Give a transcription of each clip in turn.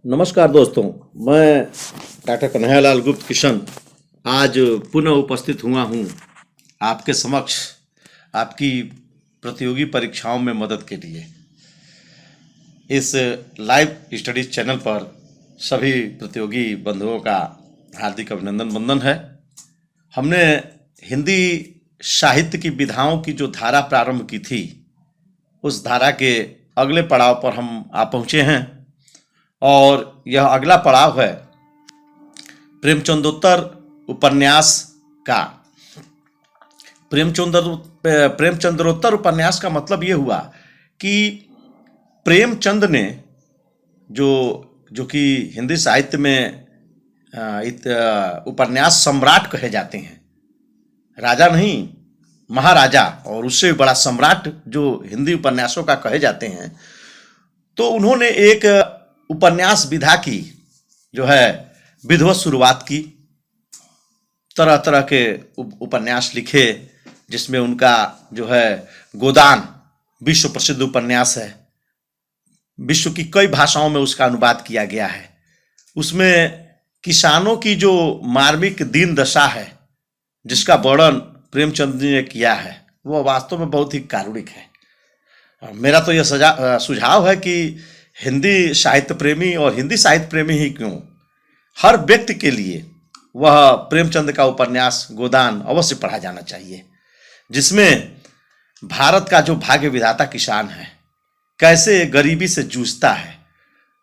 नमस्कार दोस्तों। मैं डॉक्टर कन्हैयालाल गुप्त किशन आज पुनः उपस्थित हुआ हूँ आपके समक्ष आपकी प्रतियोगी परीक्षाओं में मदद के लिए। इस लाइव स्टडीज चैनल पर सभी प्रतियोगी बंधुओं का हार्दिक अभिनंदन वंदन है। हमने हिंदी साहित्य की विधाओं की जो धारा प्रारंभ की थी, उस धारा के अगले पड़ाव पर हम आ पहुँचे हैं और यह अगला पड़ाव है प्रेमचंदोत्तर उपन्यास का। प्रेमचंद्रोत्तर उपन्यास का मतलब ये हुआ कि प्रेमचंद ने जो जो कि हिंदी साहित्य में उपन्यास सम्राट कहे जाते हैं, राजा नहीं महाराजा, और उससे बड़ा सम्राट जो हिंदी उपन्यासों का कहे जाते हैं, तो उन्होंने एक उपन्यास विधा की जो है विधिवत शुरुआत की। तरह तरह के उपन्यास लिखे, जिसमें उनका जो है गोदान विश्व प्रसिद्ध उपन्यास है। विश्व की कई भाषाओं में उसका अनुवाद किया गया है। उसमें किसानों की जो मार्मिक दीन दशा है, जिसका वर्णन प्रेमचंद जी ने किया है, वो वास्तव में बहुत ही कारुणिक है। मेरा तो यह सुझाव है कि हिंदी साहित्य प्रेमी और हिंदी साहित्य प्रेमी ही क्यों, हर व्यक्ति के लिए वह प्रेमचंद का उपन्यास गोदान अवश्य पढ़ा जाना चाहिए, जिसमें भारत का जो भाग्य विधाता किसान है कैसे गरीबी से जूझता है,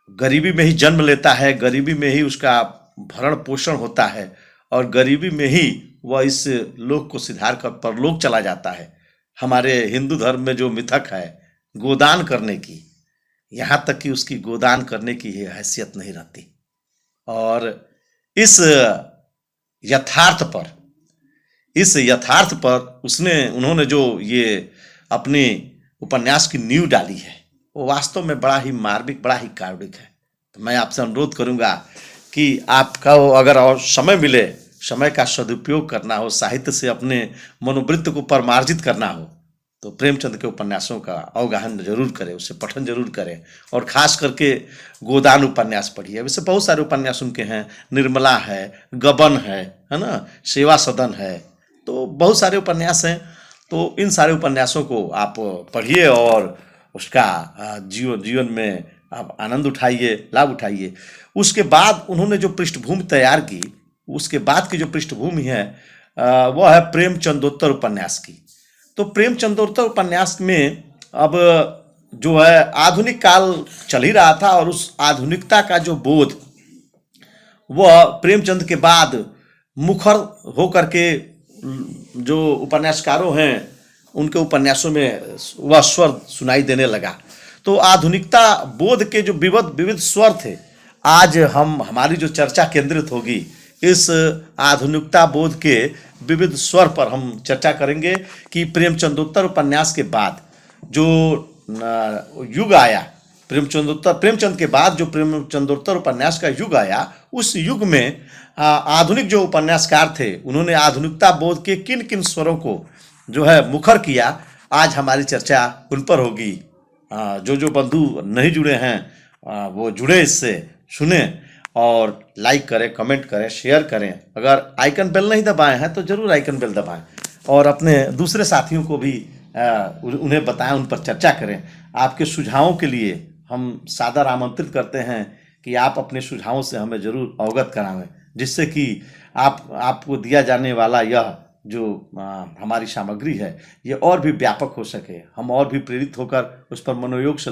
गरीबी में ही जन्म लेता है, गरीबी में ही उसका भरण पोषण होता है, और गरीबी में ही वह इस लोक को सिधार कर परलोक चला जाता है। हमारे हिंदू धर्म में जो मिथक है गोदान करने की, यहाँ तक कि उसकी गोदान करने की हैसियत नहीं रहती। और इस यथार्थ पर उन्होंने जो ये अपने उपन्यास की नींव डाली है, वो वास्तव में बड़ा ही मार्मिक, बड़ा ही कारुणिक है। तो मैं आपसे अनुरोध करूंगा कि आपका अगर और समय मिले, समय का सदुपयोग करना हो, साहित्य से अपने मनोवृत्ति को परमार्जित करना हो, तो प्रेमचंद के उपन्यासों का अवगाहन जरूर करें, उससे पठन जरूर करें, और खास करके गोदान उपन्यास पढ़िए। वैसे बहुत सारे उपन्यास उनके हैं, निर्मला है, गबन है ना, सेवा सदन है, तो बहुत सारे उपन्यास हैं। तो इन सारे उपन्यासों को आप पढ़िए और उसका जीवन में आप आनंद उठाइए, लाभ उठाइए। उसके बाद उन्होंने जो पृष्ठभूमि तैयार की, उसके बाद की जो पृष्ठभूमि है वह है प्रेमचंदोत्तर उपन्यास की। तो प्रेमचंदोत्तर उपन्यास में अब जो है आधुनिक काल चल ही रहा था, और उस आधुनिकता का जो बोध वह प्रेमचंद के बाद मुखर होकर के जो उपन्यासकारों हैं उनके उपन्यासों में वह स्वर सुनाई देने लगा। तो आधुनिकता बोध के जो विविध स्वर थे, आज हमारी जो चर्चा केंद्रित होगी इस आधुनिकता बोध के विविध स्वर पर हम चर्चा करेंगे कि प्रेमचंदोत्तर उपन्यास के बाद जो युग आया, प्रेमचंद के बाद जो प्रेमचंदोत्तर उपन्यास का युग आया, उस युग में आधुनिक जो उपन्यासकार थे, उन्होंने आधुनिकता बोध के किन किन स्वरों को जो है मुखर किया, आज हमारी चर्चा उन पर होगी। जो बंधु नहीं जुड़े हैं वो जुड़े, इससे सुने और लाइक करें, कमेंट करें, शेयर करें। अगर आइकन बेल नहीं दबाए हैं तो जरूर आइकन बेल दबाएं, और अपने दूसरे साथियों को भी उन्हें बताएं, उन पर चर्चा करें। आपके सुझावों के लिए हम सादर आमंत्रित करते हैं कि आप अपने सुझावों से हमें जरूर अवगत करावें, जिससे कि आपको दिया जाने वाला यह जो हमारी सामग्री है ये और भी व्यापक हो सके, हम और भी प्रेरित होकर उस पर मनोयोग से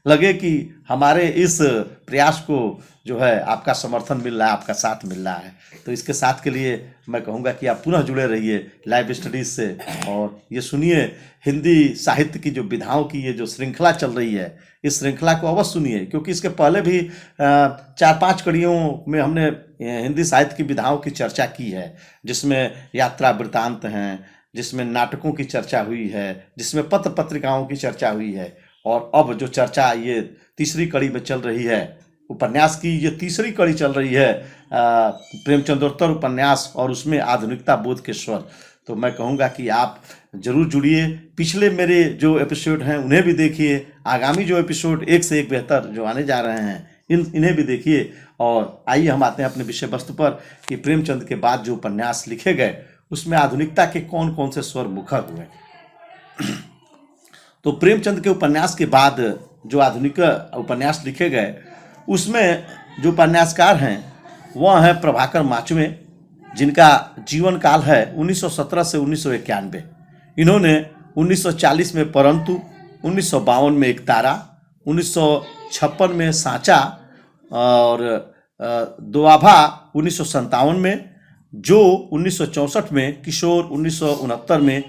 लगे कि हमारे इस प्रयास को जो है आपका समर्थन मिल रहा है, आपका साथ मिल रहा है। तो इसके साथ के लिए मैं कहूँगा कि आप पुनः जुड़े रहिए लाइव स्टडीज से, और ये सुनिए हिंदी साहित्य की जो विधाओं की ये जो श्रृंखला चल रही है, इस श्रृंखला को अवश्य सुनिए, क्योंकि इसके पहले भी 4-5 कड़ियों में हमने हिंदी साहित्य की विधाओं की चर्चा की है, जिसमें यात्रा वृत्तांत हैं, जिसमें नाटकों की चर्चा हुई है, जिसमें पत्र पत्रिकाओं की चर्चा हुई है, और अब जो चर्चा ये तीसरी कड़ी में चल रही है, उपन्यास की ये तीसरी कड़ी चल रही है प्रेमचंदोत्तर उपन्यास, और उसमें आधुनिकता बोध के स्वर। तो मैं कहूँगा कि आप जरूर जुड़िए, पिछले मेरे जो एपिसोड हैं उन्हें भी देखिए, आगामी जो एपिसोड एक से एक बेहतर जो आने जा रहे हैं इन्हें भी देखिए। और आइए हम आते हैं अपने विषय वस्तु पर कि प्रेमचंद के बाद जो उपन्यास लिखे गए उसमें आधुनिकता के कौन कौन से स्वर मुखर हुए। तो प्रेमचंद के उपन्यास के बाद जो आधुनिक उपन्यास लिखे गए उसमें जो उपन्यासकार हैं वह हैं प्रभाकर माचवे, जिनका जीवन काल है 1917 से 1991। इन्होंने 1940 में परंतु, 1952 में एक तारा, 1956 में सांचा और दोआभा 1957 में, जो 1964 में, किशोर 1969 में,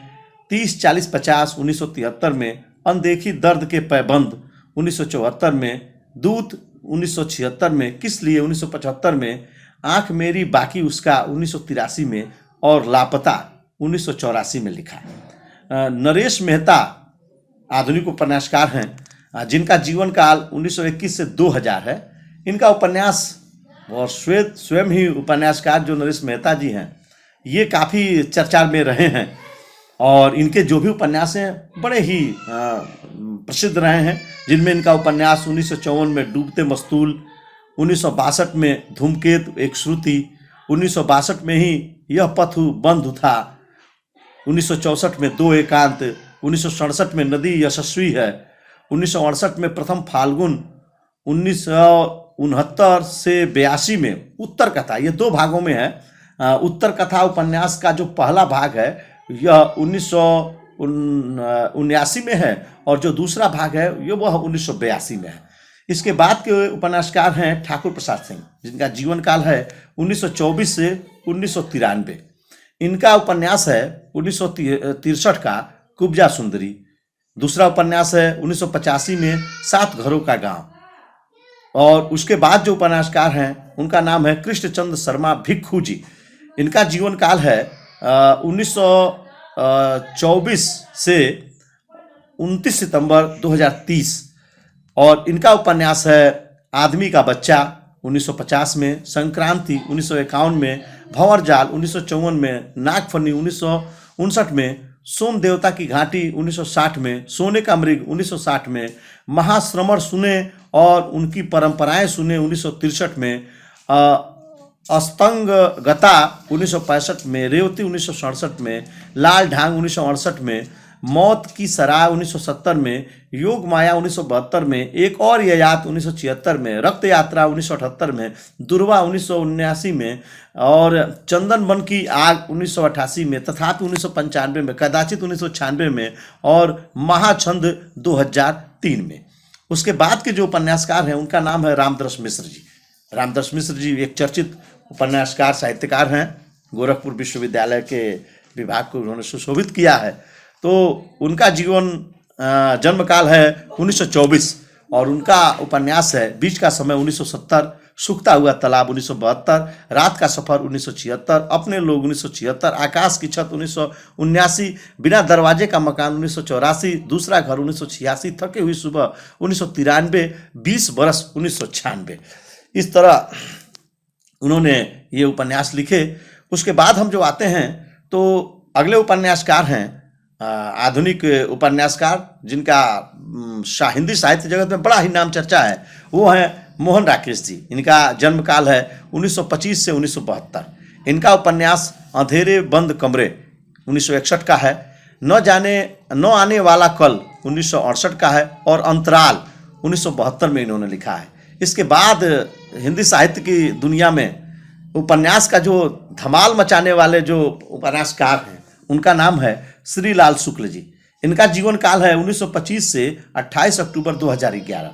30, 40, 50 1973 में, अनदेखी दर्द के पैबंद 1974 में, दूत 1976 में, किस लिए 1975 में, आंख मेरी बाकी उसका 1983 में और लापता 1984 में लिखा। नरेश मेहता आधुनिक उपन्यासकार हैं जिनका जीवन काल 1921 से 2000 है। इनका उपन्यास और स्वयं ही उपन्यासकार जो नरेश मेहता जी हैं ये काफ़ी चर्चा में रहे हैं और इनके जो भी उपन्यास हैं बड़े ही प्रसिद्ध रहे हैं, जिनमें इनका उपन्यास 1954 में डूबते मस्तूल, 1962 में धूमकेतु एक श्रुति, 1962 में ही यह पथ बंद था, 1964 में दो एकांत, 1967 में नदी यशस्वी है, 1968 में प्रथम फाल्गुन, 1969 से 82 में उत्तर कथा, ये दो भागों में है। उत्तर कथा उपन्यास का जो पहला भाग है यह 1979 में है और जो दूसरा भाग है ये वह 1982 में है। इसके बाद के उपन्यासकार हैं ठाकुर प्रसाद सिंह, जिनका जीवन काल है 1924 से 1993। इनका उपन्यास है 1963 का कुब्जा सुंदरी। दूसरा उपन्यास है 1985 में 7 घरों का गांव। और उसके बाद जो उपन्यासकार हैं उनका नाम है कृष्णचंद्र शर्मा भिक्खू जी। इनका जीवन काल है 1924 से 29 सितंबर 2030 और इनका उपन्यास है आदमी का बच्चा 1950 में, संक्रांति 1951 में, भंवर जाल 1954 में, नागफनी 1959 में, सोम देवता की घाटी 1960 में, सोने का मृग 1960 में, महाश्रमण सुने और उनकी परंपराएं सुने 1963 में, अस्तंग गता 1965 में, रेवती 1967 में, लाल ढांग 1968 में, मौत की सराय 1970 में, योग माया 1972 में, एक और ययात 1976 में, रक्त यात्रा 1978 में, दुर्वा 1979 में और चंदन वन की आग 1988 में, तथापि 1995 में, कदाचित 1996 में और महाछंद 2003 में। उसके बाद के जो उपन्यासकार हैं उनका नाम है रामदर्श मिश्र जी। रामदर्श मिश्र जी एक चर्चित उपन्यासकार साहित्यकार हैं। गोरखपुर विश्वविद्यालय के विभाग को उन्होंने सुशोभित किया है। तो उनका जीवन जन्मकाल है 1924 और उनका उपन्यास है बीच का समय 1970, सूखता हुआ तालाब 1972, रात का सफर 1976, अपने लोग 1976, आकाश की छत 1979, बिना दरवाजे का मकान 1984, दूसरा घर 1986, थके हुई सुबह 1993, 20 बरस 1996। इस तरह उन्होंने ये उपन्यास लिखे। उसके बाद हम जो आते हैं तो अगले उपन्यासकार हैं आधुनिक उपन्यासकार जिनका हिंदी साहित्य जगत में बड़ा ही नाम चर्चा है, वो हैं मोहन राकेश जी। इनका जन्म काल है 1925 से 1972। इनका उपन्यास अंधेरे बंद कमरे 1961 का है, न आने वाला कल 1968 का है और अंतराल 1972 में इन्होंने लिखा है। इसके बाद हिंदी साहित्य की दुनिया में उपन्यास का जो धमाल मचाने वाले जो उपन्यासकार हैं उनका नाम है श्रीलाल शुक्ल जी। इनका जीवन काल है 1925 से 28 अक्टूबर 2011।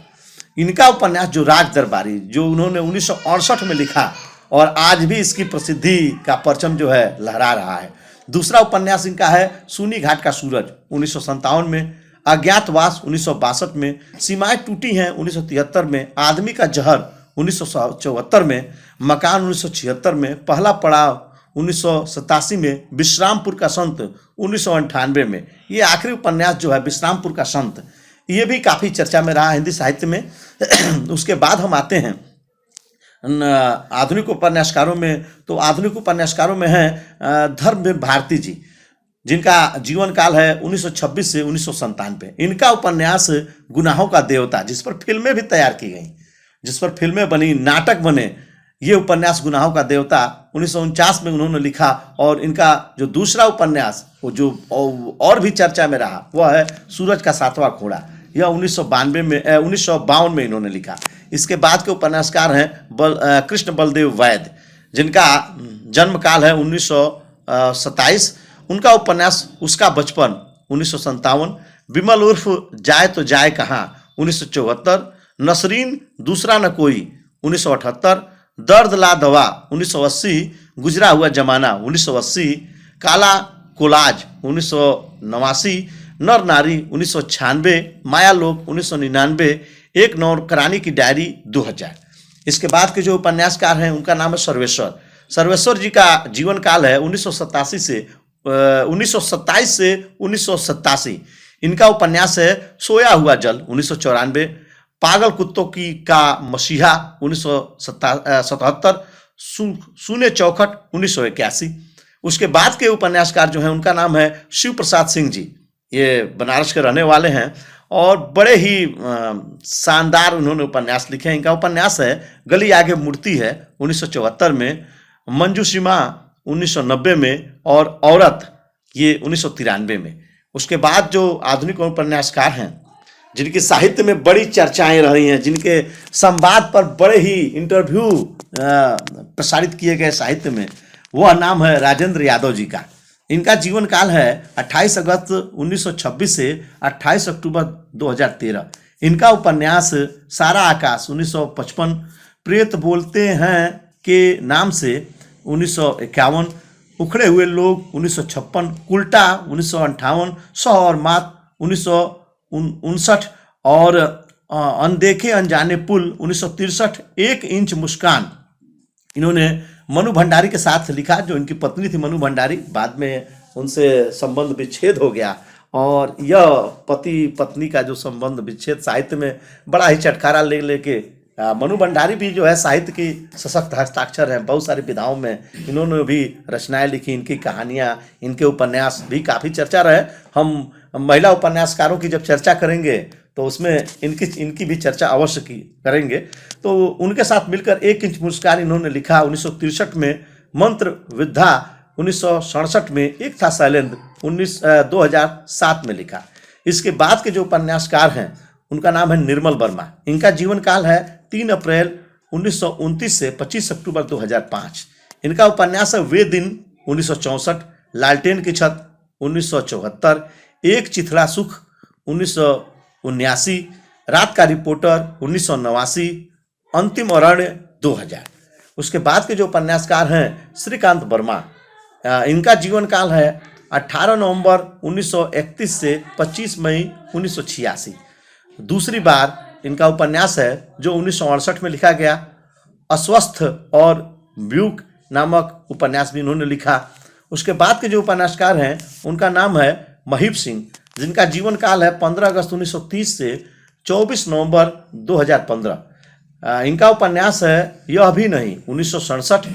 इनका उपन्यास जो राज दरबारी जो उन्होंने 1968 में लिखा और आज भी इसकी प्रसिद्धि का परचम जो है लहरा रहा है। दूसरा उपन्यास इनका है सूनी घाट का सूरज 1957 में, अज्ञातवास 1962 में, सीमाएं टूटी हैं 1973 में, आदमी का जहर 1974 में, मकान 1976 में, पहला पड़ाव 1987 में, विश्रामपुर का संत 1998 में। ये आखिरी उपन्यास जो है विश्रामपुर का संत, ये भी काफ़ी चर्चा में रहा हिंदी साहित्य में। उसके बाद हम आते हैं आधुनिक उपन्यासकारों में। तो आधुनिक उपन्यासकारों में हैं धर्मवीर भारती जी, जिनका जीवन काल है 1926 से 1997। इनका उपन्यास गुनाहों का देवता, जिस पर फिल्में भी तैयार की गई, जिस पर फिल्में बनी, नाटक बने। ये उपन्यास गुनाहों का देवता 1949 में उन्होंने लिखा। और इनका जो दूसरा उपन्यास वो जो और भी चर्चा में रहा वह है सूरज का सातवां घोड़ा। यह 1952 में इन्होंने लिखा। इसके बाद के उपन्यासकार हैं कृष्ण बलदेव वैद्य, जिनका जन्म काल है 1927। उनका उपन्यास उसका बचपन 1957, विमल उर्फ जाए तो जाए कहाँ 1974, नसरीन दूसरा न कोई 1978, दर्द ला दवा 1980, गुजरा हुआ जमाना 1980, काला कोलाज 1989, नर नारी 1996, मायालोक 1999, एक नौकरानी की डायरी 2000। इसके बाद के जो उपन्यासकार हैं उनका नाम है सर्वेश्वर। सर्वेश्वर जी का जीवन काल है 1927 से 1987। इनका उपन्यास है सोया हुआ जल 1994, पागल कुत्तों की का मसीहा 1977, सूने चौखट 1981। उसके बाद के उपन्यासकार जो हैं उनका नाम है शिव प्रसाद सिंह जी। ये बनारस के रहने वाले हैं और बड़े ही शानदार उन्होंने उपन्यास लिखे हैं। इनका उपन्यास है गली आगे मूर्ति है 1974 में, मंजूसीमा 1990 में और औरत ये 1993 में। उसके बाद जो आधुनिक उपन्यासकार हैं जिनकी साहित्य में बड़ी चर्चाएं रही हैं, जिनके संवाद पर बड़े ही इंटरव्यू प्रसारित किए गए साहित्य में, वह नाम है राजेंद्र यादव जी का। इनका जीवन काल है 28 अगस्त 1926 से 28 अक्टूबर 2013। इनका उपन्यास सारा आकाश 1955, प्रेत बोलते हैं के नाम से 1951, उखड़े हुए लोग 1956, उल्टा 1958, सौ और मात 1959 और अनदेखे अनजाने पुल 1963, 1 इंच मुस्कान इन्होंने मनु भंडारी के साथ लिखा। जो इनकी पत्नी थी मनु भंडारी, बाद में उनसे संबंध विच्छेद हो गया और यह पति पत्नी का जो संबंध विच्छेद साहित्य में बड़ा ही चटकारा ले लेके मनु भंडारी भी जो है साहित्य की सशक्त हस्ताक्षर हैं। बहुत सारी विधाओं में इन्होंने भी रचनाएं लिखी। इनकी कहानियां, इनके उपन्यास भी काफ़ी चर्चा रहे। हम महिला उपन्यासकारों की जब चर्चा करेंगे तो उसमें इनकी भी चर्चा अवश्य करेंगे। तो उनके साथ मिलकर 1 इंच मुस्कान इन्होंने लिखा 1963 में, मंत्र विद्या 1967 में, एक था शैलेंद्र 2007 में लिखा। इसके बाद के जो उपन्यासकार हैं उनका नाम है निर्मल वर्मा। इनका जीवन काल है 3 अप्रैल 1929 से 25 अक्टूबर 2005। इनका उपन्यास है वे दिन 1964, लालटेन की छत 1974, एक चिथड़ा सुख 1979, रात का रिपोर्टर 1989, अंतिम अरण्य 2000। उसके बाद के जो उपन्यासकार हैं श्रीकांत वर्मा। इनका जीवन काल है 18 नवंबर 1931 से 25 मई 1986। दूसरी बार इनका उपन्यास है जो 1968 में लिखा गया। अस्वस्थ और ब्यूक नामक उपन्यास भी इन्होंने लिखा। उसके बाद के जो उपन्यासकार हैं उनका नाम है महीप सिंह, जिनका जीवन काल है 15 अगस्त 1930 से 24 नवंबर 2015। इनका उपन्यास है यह भी नहीं 1967,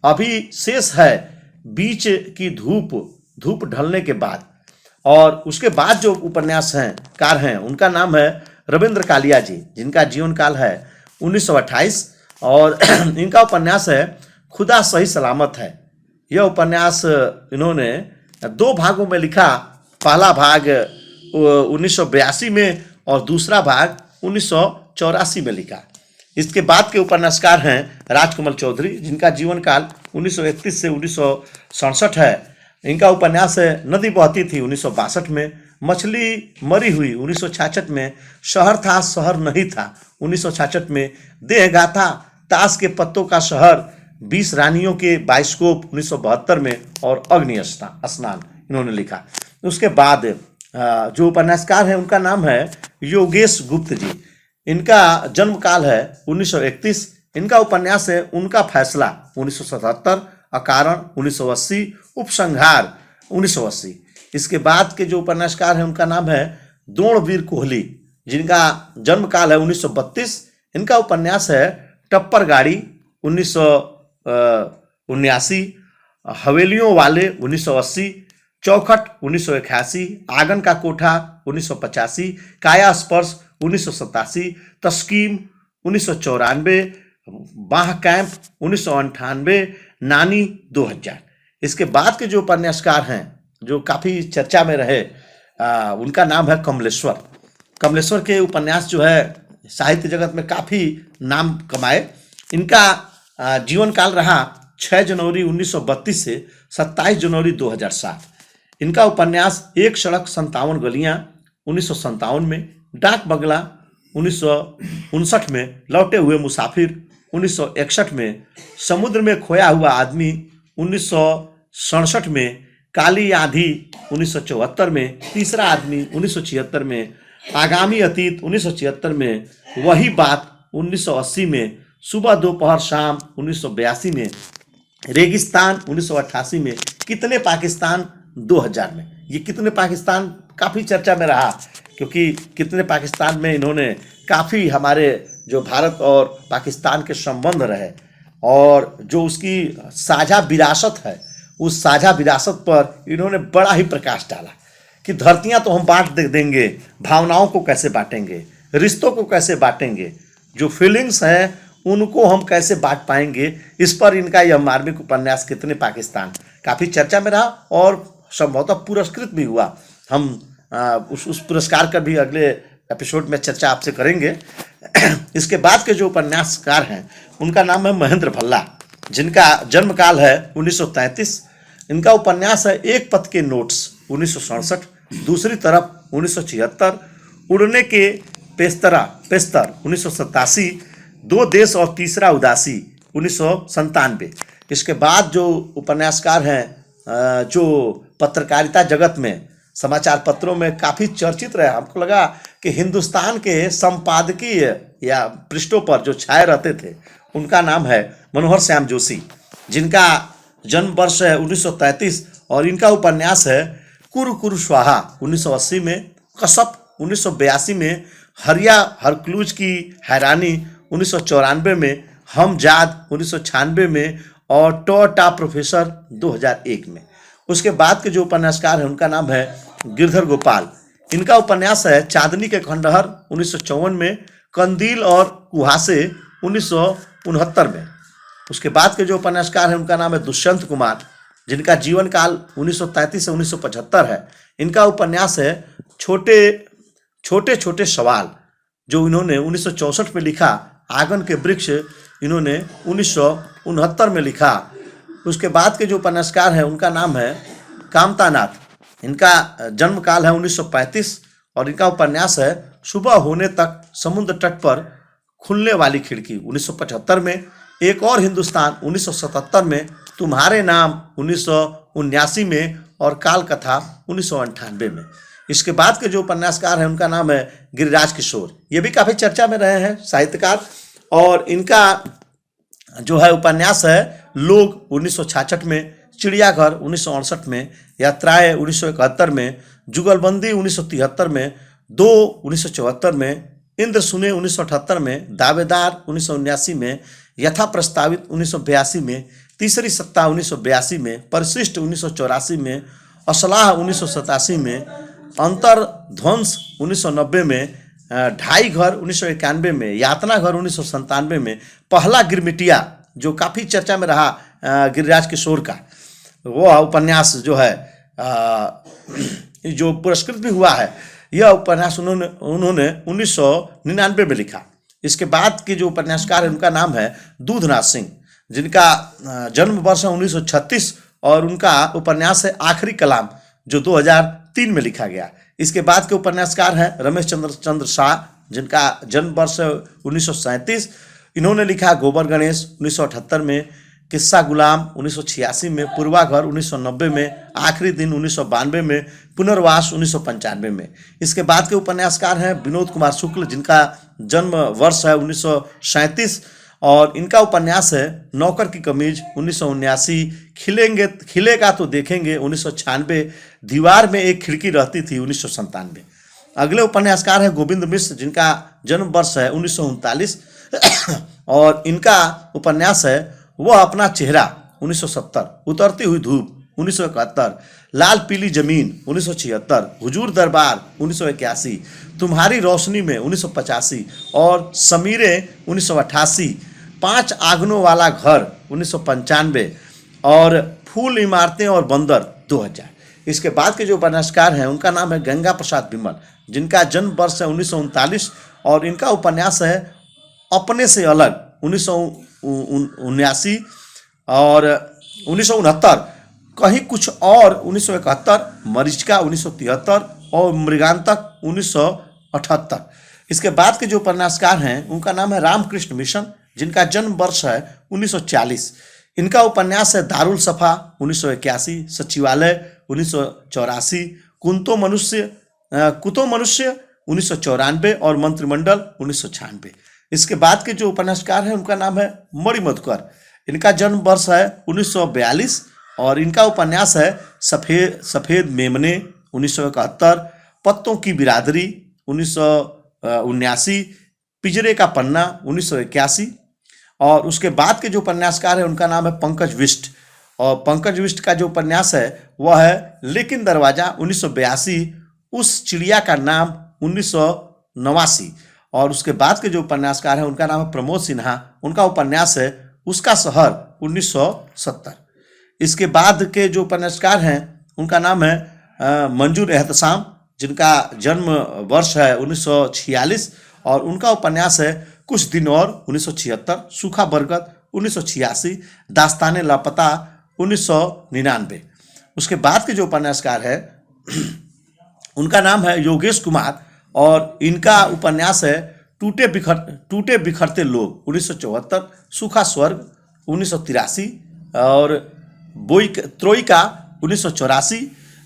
अभी शेष है बीच की धूप ढलने के बाद। और उसके बाद जो उपन्यास हैं उनका नाम है रविंद्र कालिया जी, जिनका जीवन काल है 1928 और इनका उपन्यास है खुदा सही सलामत है। यह उपन्यास इन्होंने 2 भागों में लिखा। पहला भाग 1982 में और दूसरा भाग 1984 में लिखा। इसके बाद के उपन्यासकार हैं राजकमल चौधरी, जिनका जीवन काल 1931 से 1967 है। इनका उपन्यास है नदी बहती थी 1962 में, मछली मरी हुई 1966 में, शहर था शहर नहीं था 1966 में, देह गाथा ताश के पत्तों का शहर, 20 रानियों के बाइस्कोप 1972 में और अग्नि स्नान इन्होंने लिखा। उसके बाद जो उपन्यासकार हैं उनका नाम है योगेश गुप्त जी। इनका जन्म काल है 1931। इनका उपन्यास है उनका फैसला 1977, अकारण 1980, उपसंहार 1980। इसके बाद के जो उपन्यासकार हैं उनका नाम है द्रोणवीर कोहली, जिनका जन्म काल है 1932। इनका उपन्यास है टप्पर गाड़ी 1979, हवेलियों वाले 1980, चौखट 1981, आंगन का कोठा 1985, काया स्पर्श 1987, तस्कीम 1994, बाह कैंप 1998, नानी 2000। इसके बाद के जो उपन्यासकार हैं जो काफी चर्चा में रहे, उनका नाम है कमलेश्वर। कमलेश्वर के उपन्यास जो है साहित्य जगत में काफी नाम कमाए। इनका जीवन काल रहा 6 जनवरी 1932 से 27 जनवरी 2007। इनका उपन्यास एक सड़क 57 गलियां 1957 में, डाक बंगला 1959 में, लौटे हुए मुसाफिर 1961 में, समुद्र में खोया हुआ आदमी 1967 में, काली आंधी 1974 में, तीसरा आदमी 1976 में, आगामी अतीत 1976 में, वही बात 1980 में, सुबह दोपहर शाम 1982 में, रेगिस्तान 1988 में, कितने पाकिस्तान 2000 में। ये कितने पाकिस्तान काफ़ी चर्चा में रहा क्योंकि कितने पाकिस्तान में इन्होंने काफ़ी हमारे जो भारत और पाकिस्तान के संबंध रहे और जो उसकी साझा विरासत है, उस साझा विरासत पर इन्होंने बड़ा ही प्रकाश डाला कि धरतियां तो हम बांट देंगे, भावनाओं को कैसे बांटेंगे, रिश्तों को कैसे बांटेंगे, जो फीलिंग्स हैं उनको हम कैसे बांट पाएंगे। इस पर इनका यह मार्मिक उपन्यास कितने पाकिस्तान काफ़ी चर्चा में रहा और संभवतः पुरस्कृत भी हुआ। हम उस पुरस्कार का भी अगले एपिसोड में चर्चा आपसे करेंगे। इसके बाद के जो उपन्यासकार हैं उनका नाम है महेंद्र भल्ला, जिनका जन्म काल है 1933। इनका उपन्यास है एक पथ के नोट्स 1967, दूसरी तरफ 1976, उड़ने के पेस्तर 1987, दो देश और तीसरा उदासी 1997। इसके बाद जो उपन्यासकार हैं जो पत्रकारिता जगत में समाचार पत्रों में काफ़ी चर्चित रहे, हमको लगा कि हिंदुस्तान के संपादकीय या पृष्ठों पर जो छाए रहते थे, उनका नाम है मनोहर श्याम जोशी, जिनका जन्म वर्ष है 1933 और इनका उपन्यास है कुरु कुरु स्वाहा 1980 में, कसब 1982 में, हरिया हरक्लूज की हैरानी 1994 में, हम जाद 1996 में और टॉटा प्रोफेसर 2001 में। उसके बाद के जो उपन्यासकार हैं उनका नाम है गिरधर गोपाल। इनका उपन्यास है चांदनी के खंडहर 1954 में, कंदील और कुहासे 1969 में। उसके बाद के जो उपन्यासकार हैं उनका नाम है दुष्यंत कुमार, जिनका जीवन काल 1933 से 1975 है। इनका उपन्यास है छोटे छोटे सवाल, जो इन्होंने 1964 में लिखा। आंगन के वृक्ष इन्होंने 1969 में लिखा। उसके बाद के जो उपन्यासकार हैं उनका नाम है कामता नाथ। इनका जन्म काल है 1935 और इनका उपन्यास है सुबह होने तक समुद्र तट पर खुलने वाली खिड़की 1975 में, एक और हिंदुस्तान 1977 में, तुम्हारे नाम 1979 में और काल कथा 1998 में। इसके बाद के जो उपन्यासकार हैं उनका नाम है गिरिराज किशोर। ये भी काफ़ी चर्चा में रहे हैं साहित्यकार और इनका जो है उपन्यास है लोग 1966 में, चिड़ियाघर 1968 में, यात्राएं 1971 में, जुगलबंदी 1973 में, दो 1974 में, इंद्र सुने 1978 में, दावेदार 1979 में, यथा प्रस्तावित 1982 में, तीसरी सत्ता 1982 में, परिशिष्ट 1984 में, असलाह 1987 में, अंतर ध्वंस 1990 में, ढाई घर 1991 में, यातना घर 1997 में, पहला गिरमिटिया जो काफ़ी चर्चा में रहा गिरिराज किशोर का, वो उपन्यास जो है जो पुरस्कृत भी हुआ है। यह उपन्यास उन्होंने 1999 में लिखा। इसके बाद के जो उपन्यासकार हैं उनका नाम है दूधनाथ सिंह, जिनका जन्म वर्ष है 1936 और उनका उपन्यास है आखिरी कलाम, जो 2003 में लिखा गया। इसके बाद के उपन्यासकार हैं रमेश चंद्र शाह, जिनका जन्म वर्ष है 1937। इन्होंने लिखा गोबर गणेश 1978 में, किस्सा गुलाम 1986 में, पूर्वाघर 1990 में, आखिरी दिन 1992 में, पुनर्वास 1995 में। इसके बाद के उपन्यासकार हैं विनोद कुमार शुक्ल, जिनका जन्म वर्ष है 1937 और इनका उपन्यास है नौकर की कमीज 1979, खिलेगा तो देखेंगे 1996, दीवार में एक खिड़की रहती थी 1997। अगले उपन्यासकार हैं गोविंद मिश्र, जिनका जन्म वर्ष है 1939 और इनका उपन्यास है वह अपना चेहरा 1970, उतरती हुई धूप 1971, लाल पीली जमीन 1976, हुजूर दरबार 1981, तुम्हारी रोशनी में 1985 और समीरे 1988, 5 आंगनों वाला घर 1995 और फूल इमारतें और बंदर 2000। इसके बाद के जो उपन्यासकार हैं उनका नाम है गंगा प्रसाद विमल, जिनका जन्म वर्ष है 1939 और इनका उपन्यास है अपने से अलग 1979 और 1969, कहीं कुछ और 1971, मरीचिका 1973 और मृगांतक 1978। इसके बाद के जो उपन्यासकार हैं उनका नाम है रामकृष्ण मिशन, जिनका जन्म वर्ष है 1940। इनका उपन्यास है दारुल सफा 1981, सचिवालय 1984, कुतो मनुष्य 1994 और मंत्रिमंडल 1996। इसके बाद के जो उपन्यासकार हैं उनका नाम है मणि मधुकर, इनका जन्म वर्ष है 1942 और इनका उपन्यास है सफेद मेमने 1971, पत्तों की बिरादरी 1979, पिंजरे का पन्ना 1981। और उसके बाद के जो उपन्यासकार हैं उनका नाम है पंकज विष्ट, और पंकज विष्ट का जो उपन्यास है वह है लेकिन दरवाजा 1982, उस चिड़िया का नाम 1989। और उसके बाद के जो उपन्यासकार हैं उनका नाम है प्रमोद सिन्हा, उनका उपन्यास है उसका शहर 1970। इसके बाद के जो उपन्यासकार हैं उनका नाम है मंजूर एहतसाम, जिनका जन्म वर्ष है 1946 और उनका उपन्यास है कुछ दिन और 1976, सूखा बरगद 1986, दास्ताने लापता 1999। उसके बाद के जो उपन्यासकार है उनका नाम है योगेश कुमार और इनका उपन्यास है टूटे बिखरते लोग 1974, सूखा स्वर्ग 1983 और त्रोइका 1984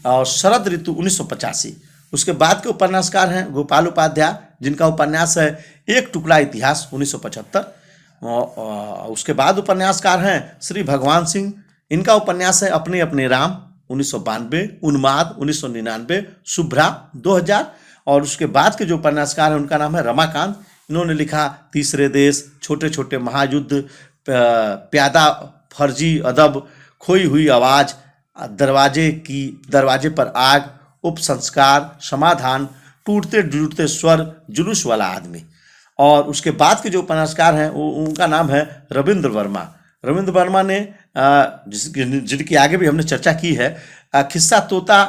और शरद ऋतु 1985। उसके बाद के उपन्यासकार हैं गोपाल उपाध्याय, जिनका उपन्यास है एक टुकड़ा इतिहास 1975। उसके बाद उपन्यासकार हैं श्री भगवान सिंह, इनका उपन्यास है अपने अपने राम 1992, उन्माद 1999, शुभ्रा 2000। और उसके बाद के जो उपन्यासकार हैं उनका नाम है रमाकांत, इन्होंने लिखा तीसरे देश, छोटे छोटे महायुद्ध, प्यादा फर्जी अदब, खोई हुई आवाज़, दरवाजे पर आग, उपसंस्कार, समाधान, टूटते टूटते स्वर, जुलूस वाला आदमी। और उसके बाद के जो उपन्यासकार हैं उनका नाम है रविंद्र वर्मा। रविंद्र वर्मा ने जिनकी आगे भी हमने चर्चा की है, खिस्सा तोता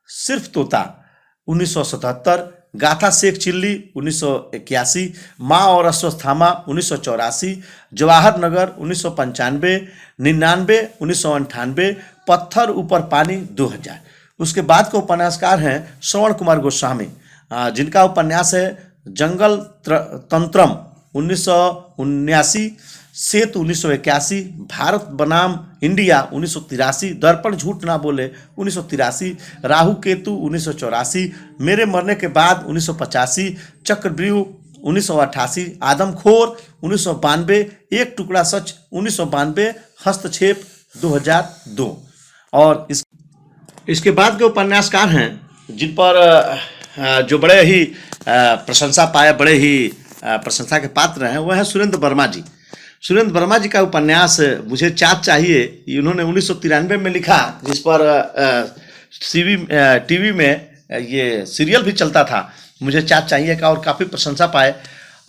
सिर्फ तोता 1977, गाथा शेख चिल्ली 1981, माँ और अश्वत्थामा 1984, जवाहर नगर 1995, 99 1998, पत्थर ऊपर पानी 2000। उसके बाद के उपन्यासकार हैं श्रवण कुमार गोस्वामी, जिनका उपन्यास है जंगल तंत्रम 1979, सेतु 1981, भारत बनाम इंडिया 1983, दर्पण झूठ ना बोले 1983, राहु केतु 1984, मेरे मरने के बाद 1985, चक्रव्यूह 1988, आदमखोर 1992, एक टुकड़ा सच 1992, हस्तक्षेप 2002। और इसके बाद के उपन्यासकार हैं जिन पर जो बड़े ही प्रशंसा पाए, बड़े ही प्रशंसा के पात्र हैं, वह है सुरेंद्र वर्मा जी। सुरेंद्र वर्मा जी का उपन्यास मुझे चाँद चाहिए, इन्होंने 1993 में लिखा, जिस पर टीवी में ये सीरियल भी चलता था, मुझे चाँद चाहिए का, और काफ़ी प्रशंसा पाए।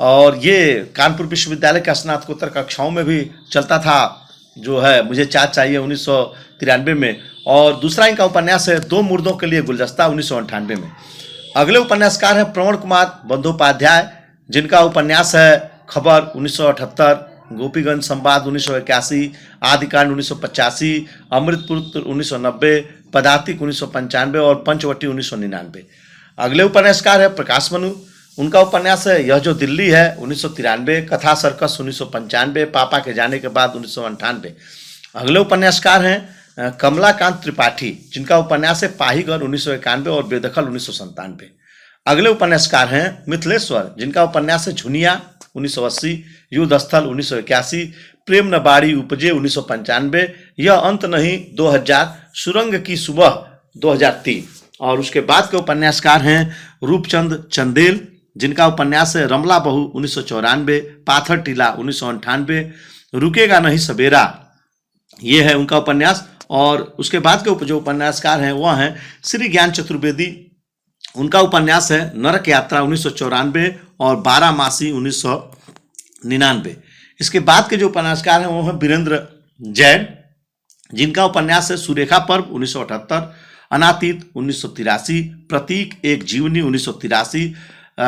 और ये कानपुर विश्वविद्यालय के स्नातकोत्तर कक्षाओं में भी चलता था, जो है मुझे चाँद चाहिए 1993 में। और दूसरा इनका उपन्यास है दो मुर्दों के लिए गुलदस्ता 1998 में। अगले उपन्यासकार हैं प्रवण कुमार बंदोपाध्याय, जिनका उपन्यास है खबर 1978, गोपीगंज संवाद 1981, आदिकांड 1985, अमृतपुत्र 1990, पदातिक 1995 और पंचवटी 1999। अगले उपन्यासकार है प्रकाश मनु, उनका उपन्यास है यह जो दिल्ली है 1993, कथा सर्कस 1995, पापा के जाने के बाद 1998। अगले उपन्यासकार हैं कमलाकांत त्रिपाठी, जिनका उपन्यास है पाहीगढ़ 1991 और बेदखल 1997। अगले उपन्यासकार हैं मिथिलेश्वर, जिनका उपन्यास है झुनिया 1980, युद्ध स्थल 1981, प्रेम न बाड़ी उपजे 1995, यह अंत नहीं 2000, सुरंग की सुबह 2003। और उसके बाद के उपन्यासकार हैं रूपचंद चंदेल, जिनका उपन्यास है रमला बहू 1994, पाथर टीला 1998, रुकेगा नहीं सवेरा, ये है उनका उपन्यास। और उसके बाद के जो उपन्यासकार हैं वह हैं श्री ज्ञान चतुर्वेदी। उनका उपन्यास है नरक यात्रा 1994 और 12 मासी 1999। इसके बाद के जो उपन्यासकार हैं वो हैं वीरेंद्र जैन, जिनका उपन्यास है सुरेखा पर्व 1978, अनातीत 1983, प्रतीक एक जीवनी 1983,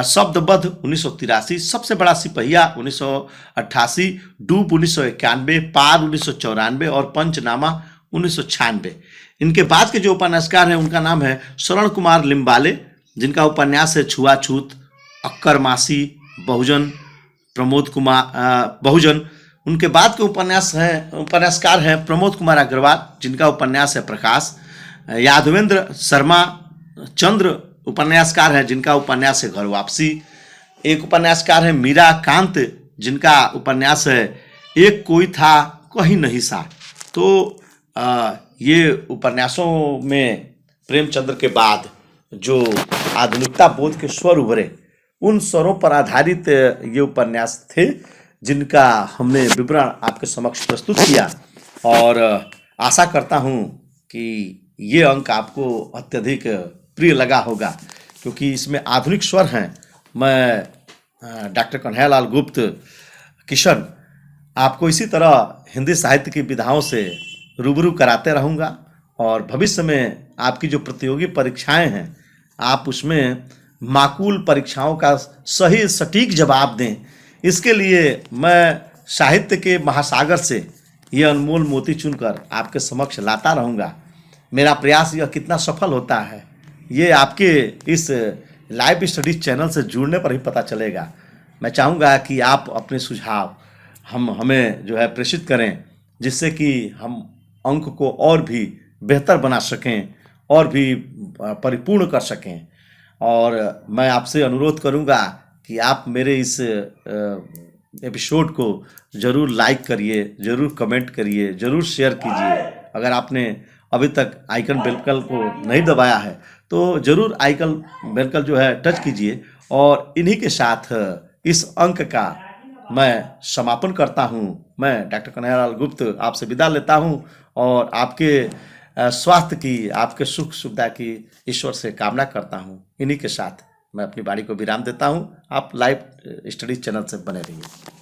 शब्दबद्ध 1983, सबसे बड़ा सिपहिया 1988, डूब 1991, पार 1994 और पंचनामा 1996। इनके बाद के जो उपन्यासकार हैं उनका नाम है शरण कुमार लिम्बाले, जिनका उपन्यास है छुआछूत, अक्कर मासी, बहुजन, प्रमोद कुमार बहुजन। उनके बाद के उपन्यासकार हैं प्रमोद कुमार अग्रवाल, जिनका उपन्यास है प्रकाश, यादवेंद्र शर्मा चंद्र उपन्यासकार हैं, जिनका उपन्यास है घर वापसी। एक उपन्यासकार है मीरा कांत, जिनका उपन्यास है एक कोई था कहीं नहीं सा। तो ये उपन्यासों में प्रेमचंद्र के बाद जो आधुनिकता बोध के स्वर उभरे, उन स्वरों पर आधारित ये उपन्यास थे, जिनका हमने विवरण आपके समक्ष प्रस्तुत किया। और आशा करता हूँ कि ये अंक आपको अत्यधिक प्रिय लगा होगा, क्योंकि इसमें आधुनिक स्वर हैं। मैं डॉक्टर कन्हैयालाल गुप्त किशन आपको इसी तरह हिंदी साहित्य की विधाओं से रूबरू कराते रहूँगा, और भविष्य में आपकी जो प्रतियोगी परीक्षाएं हैं आप उसमें माकूल परीक्षाओं का सही सटीक जवाब दें। इसके लिए मैं साहित्य के महासागर से ये अनमोल मोती चुनकर आपके समक्ष लाता रहूँगा। मेरा प्रयास यह कितना सफल होता है ये आपके इस लाइव स्टडीज चैनल से जुड़ने पर ही पता चलेगा। मैं चाहूँगा कि आप अपने सुझाव हमें जो है प्रेषित करें, जिससे कि हम अंक को और भी बेहतर बना सकें और भी परिपूर्ण कर सकें। और मैं आपसे अनुरोध करूंगा कि आप मेरे इस एपिसोड को ज़रूर लाइक करिए, ज़रूर कमेंट करिए, ज़रूर शेयर कीजिए। अगर आपने अभी तक आइकन बेल को नहीं दबाया है तो ज़रूर आइकन बेल जो है टच कीजिए। और इन्हीं के साथ इस अंक का मैं समापन करता हूँ। मैं डॉक्टर कन्हैयालाल गुप्त आपसे विदा लेता हूँ और आपके स्वास्थ्य की, आपके सुख सुविधा की ईश्वर से कामना करता हूँ। इन्हीं के साथ मैं अपनी वाणी को विराम देता हूँ। आप लाइव स्टडीज चैनल से बने रहिए।